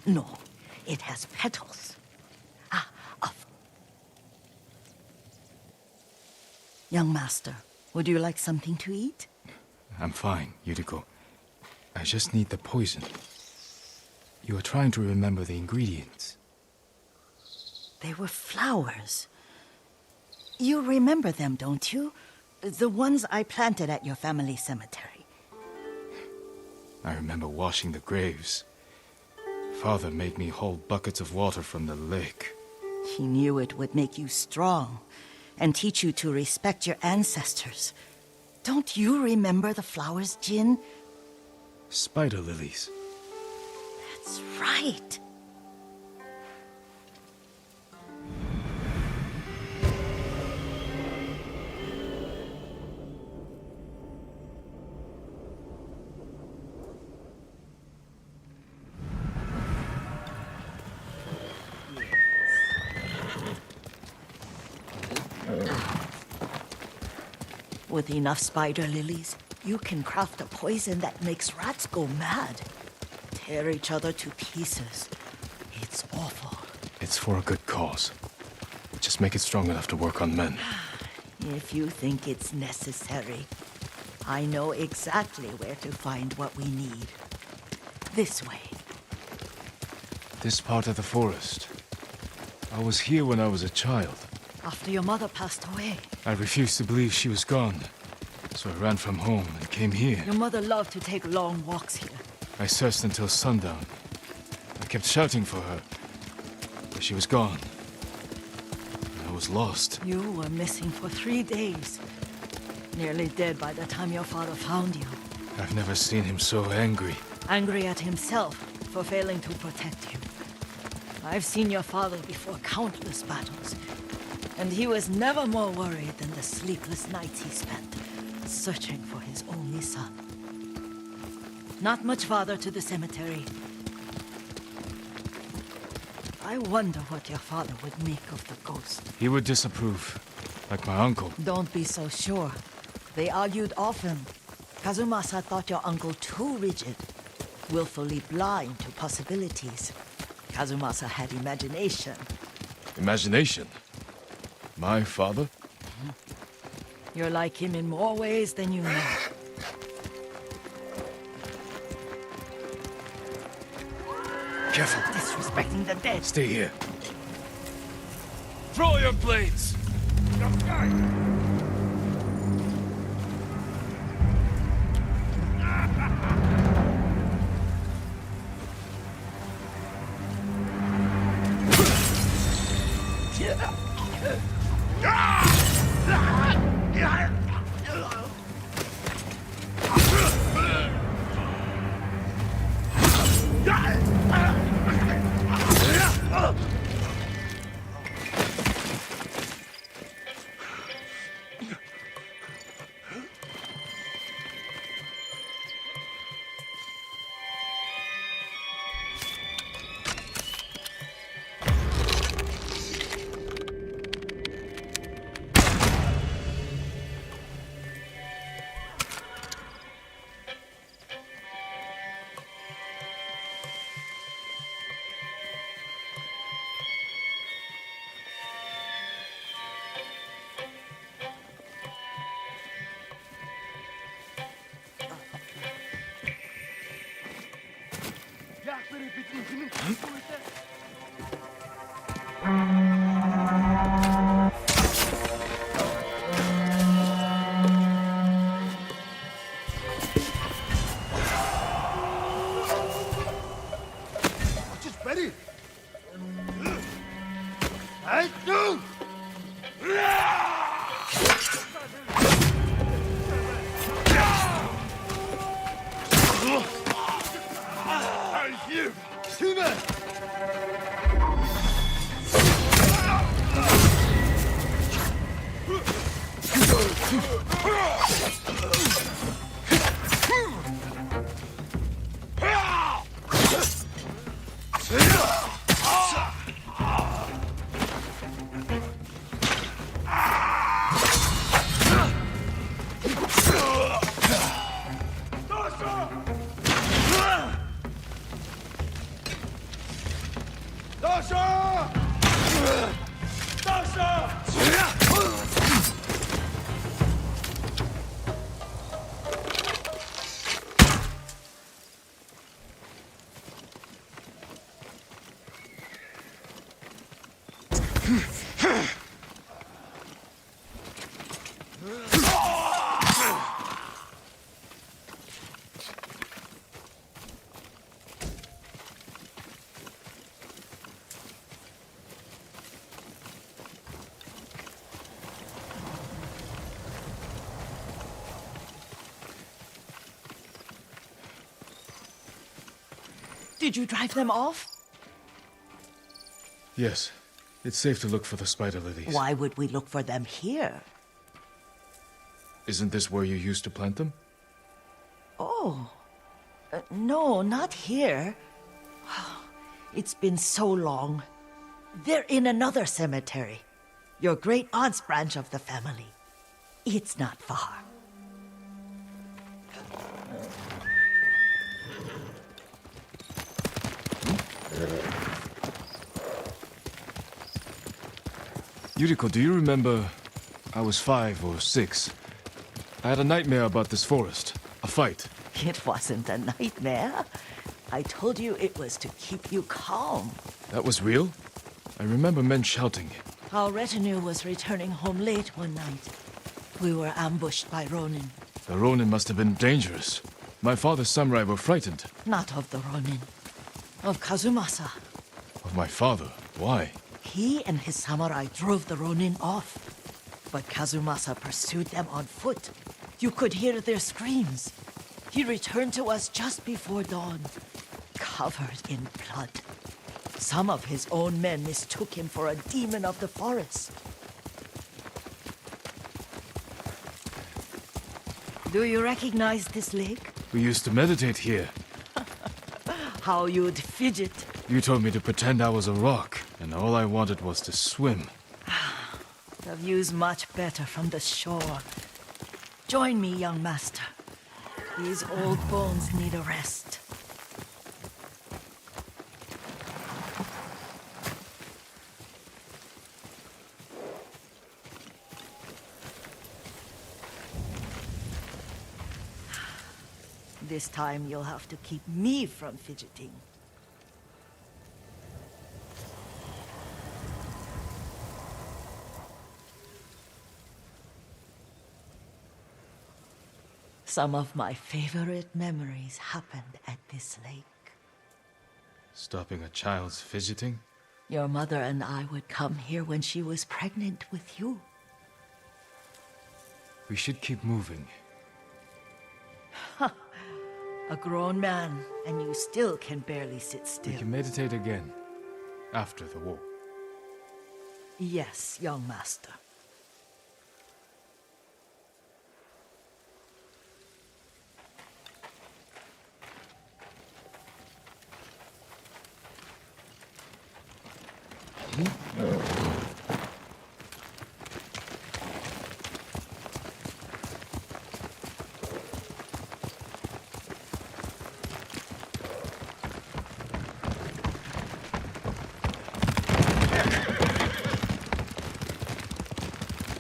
No, it has petals. Young master, would you like something to eat? I'm fine, Yuriko. I just need the poison. You are trying to remember the ingredients. They were flowers. You remember them, don't you? The ones I planted at your family cemetery. I remember washing the graves. Father made me hold buckets of water from the lake. He knew it would make you strong and teach you to respect your ancestors. Don't you remember the flowers, Jin? Spider lilies. That's right. With enough spider lilies, you can craft a poison that makes rats go mad. Tear each other to pieces. It's awful. It's for a good cause. Just make it strong enough to work on men. If you think it's necessary, I know exactly where to find what we need. This way. This part of the forest. I was here when I was a child. After your mother passed away. I refused to believe she was gone. So I ran from home and came here. Your mother loved to take long walks here. I searched until sundown. I kept shouting for her, but she was gone. I was lost. You were missing for 3 days. Nearly dead by the time your father found you. I've never seen him so angry. Angry at himself for failing to protect you. I've seen your father before countless battles, and he was never more worried than the sleepless nights he spent searching for his only son. Not much farther to the cemetery. I wonder what your father would make of the ghost. He would disapprove, like my uncle. Don't be so sure. They argued often. Kazumasa thought your uncle too rigid, willfully blind to possibilities. Kazumasa had imagination. Imagination? My father? You're like him in more ways than you know. Careful. Disrespecting the dead. Stay here. Throw your blades! Did you drive them off? Yes. It's safe to look for the spider lilies. Why would we look for them here? Isn't this where you used to plant them? Oh. No, not here. It's been so long. They're in another cemetery. Your great aunt's branch of the family. It's not far. Yuriko, do you remember? I was 5 or 6. I had a nightmare about this forest. A fight. It wasn't a nightmare. I told you it was to keep you calm. That was real? I remember men shouting. Our retinue was returning home late one night. We were ambushed by Ronin. The Ronin must have been dangerous. My father's samurai were frightened. Not of the Ronin. Of Kazumasa. Of my father? Why? He and his samurai drove the Ronin off. But Kazumasa pursued them on foot. You could hear their screams. He returned to us just before dawn, covered in blood. Some of his own men mistook him for a demon of the forest. Do you recognize this lake? We used to meditate here. How you'd fidget. You told me to pretend I was a rock, and all I wanted was to swim. The view's much better from the shore. Join me, young master. These old bones need a rest. This time you'll have to keep me from fidgeting. Some of my favorite memories happened at this lake. Stopping a child's fidgeting? Your mother and I would come here when she was pregnant with you. We should keep moving. A grown man, and you still can barely sit still. We can meditate again. After the war. Yes, young master.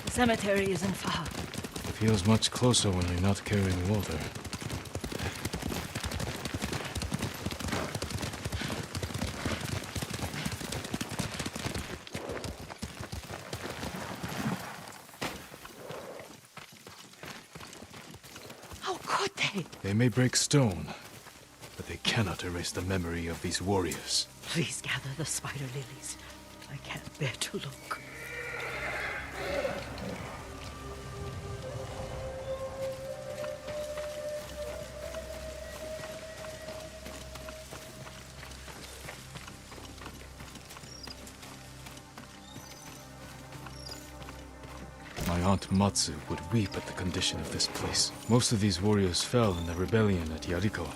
The cemetery isn't far. Feels much closer when you're not carrying water. How could they? They may break stone, but they cannot erase the memory of these warriors. Please gather the spider lilies. I can't bear to look. My aunt Matsu would weep at the condition of this place. Most of these warriors fell in the rebellion at Yuriko.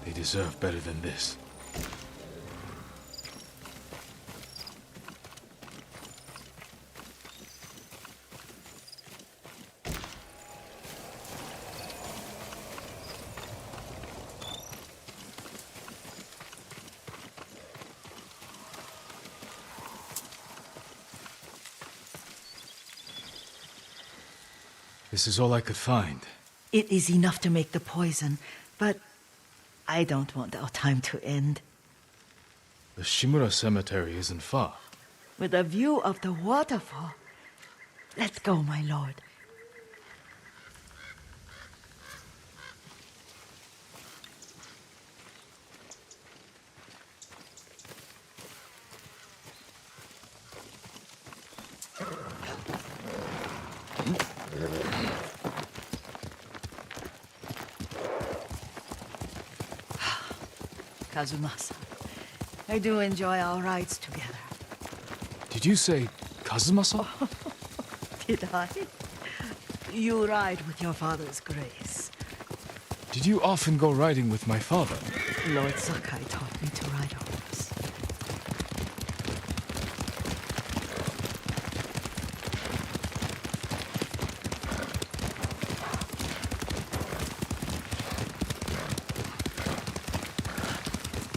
They deserve better than this. This is all I could find. It is enough to make the poison, but I don't want our time to end. The Shimura Cemetery isn't far. With a view of the waterfall. Let's go, my lord. Kazumasa. I do enjoy our rides together. Did you say Kazumasa? Did I? You ride with your father's grace. Did you often go riding with my father? Lord Sakai taught me to ride a horse.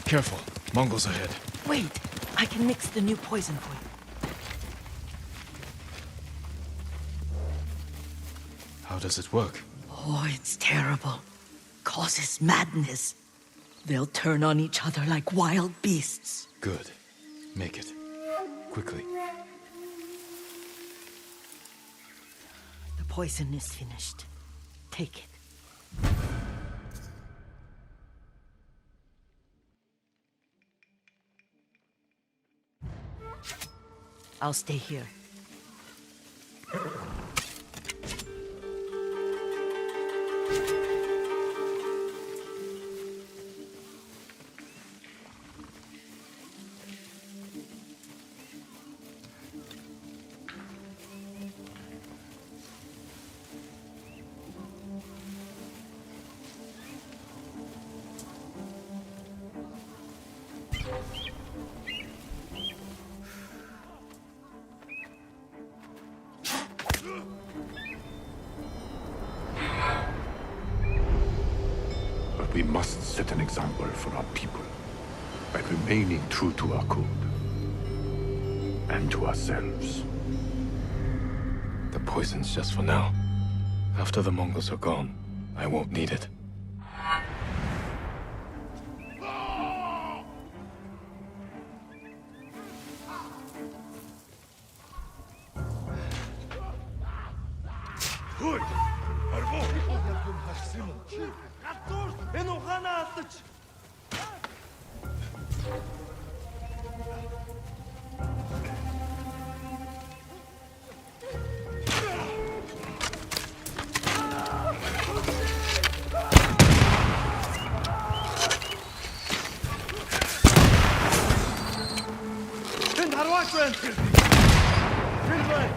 Careful. Mongols ahead. Wait, I can mix the new poison for you. How does it work? Oh, it's terrible. Causes madness. They'll turn on each other like wild beasts. Good. Make it. Quickly. The poison is finished. Take it. I'll stay here. We must set an example for our people by remaining true to our code and to ourselves. The poison's just for now. After the Mongols are gone, I won't need it.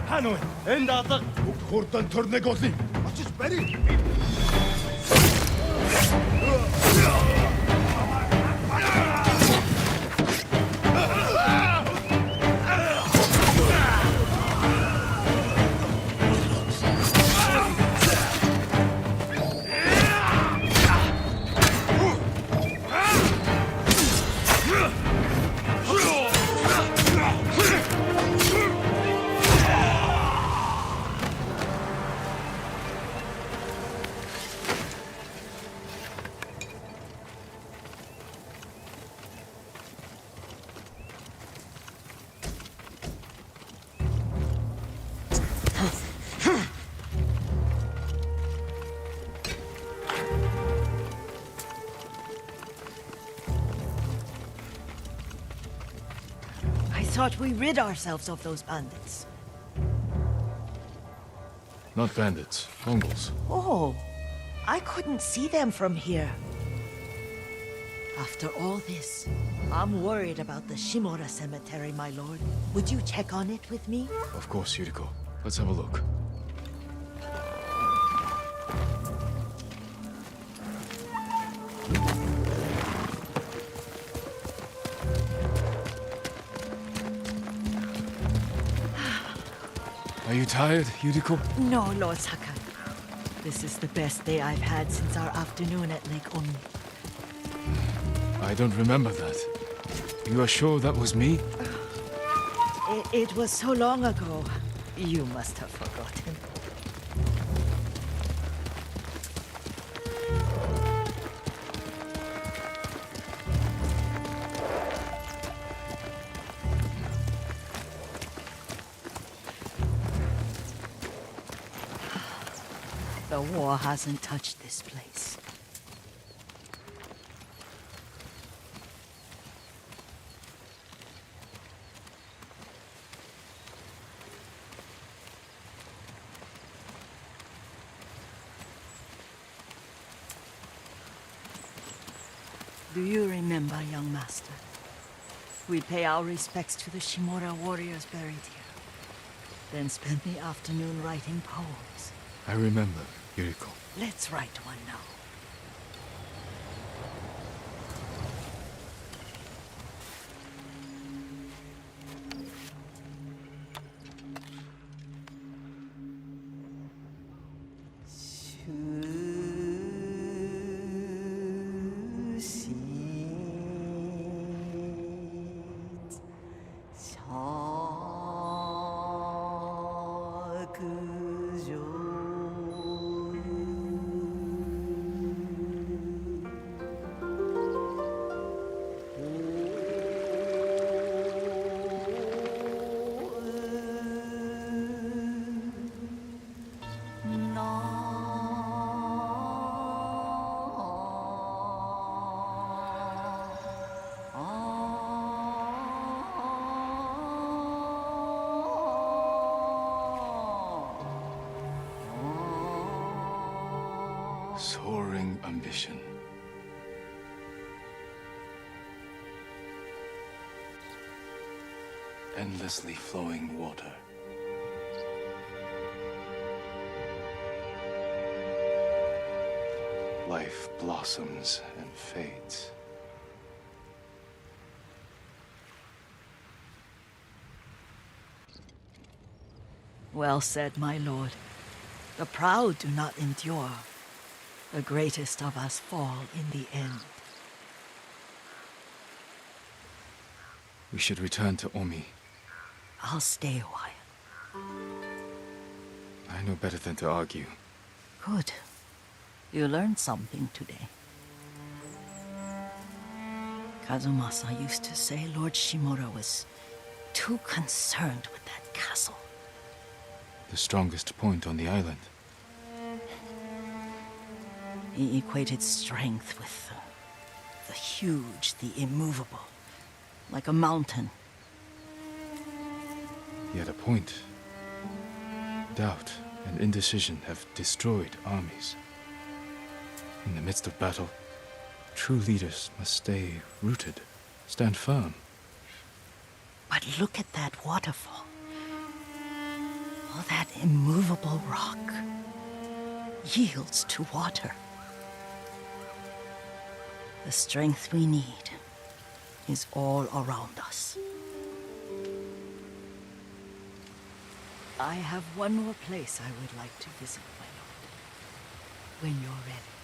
Хаана вэ? Энд алга хурдан төрнэг олъё. Очиж барь. Thought we rid ourselves of those bandits. Not bandits, Mongols. Oh, I couldn't see them from here. After all this, I'm worried about the Shimura cemetery, my lord. Would you check on it with me? Of course, Yuriko. Let's have a look. Are you tired, Yuriko? No, Lord Sakai. This is the best day I've had since our afternoon at Lake Oni. I don't remember that. You are sure that was me? It was so long ago. You must have forgotten. The war hasn't touched this place. Do you remember, young master? We pay our respects to the Shimura warriors buried here, then spend the afternoon writing poems. I remember, Yuriko. Let's write one now. Soaring ambition. Endlessly flowing water. Life blossoms and fades. Well said, my lord. The proud do not endure. The greatest of us fall in the end. We should return to Omi. I'll stay a while. I know better than to argue. Good. You learned something today. Kazumasa used to say Lord Shimura was too concerned with that castle. The strongest point on the island. He equated strength with the huge, the immovable, like a mountain. He had a point. Doubt and indecision have destroyed armies. In the midst of battle, true leaders must stay rooted, stand firm. But look at that waterfall. All that immovable rock yields to water. The strength we need is all around us. I have one more place I would like to visit, my lord. When you're ready.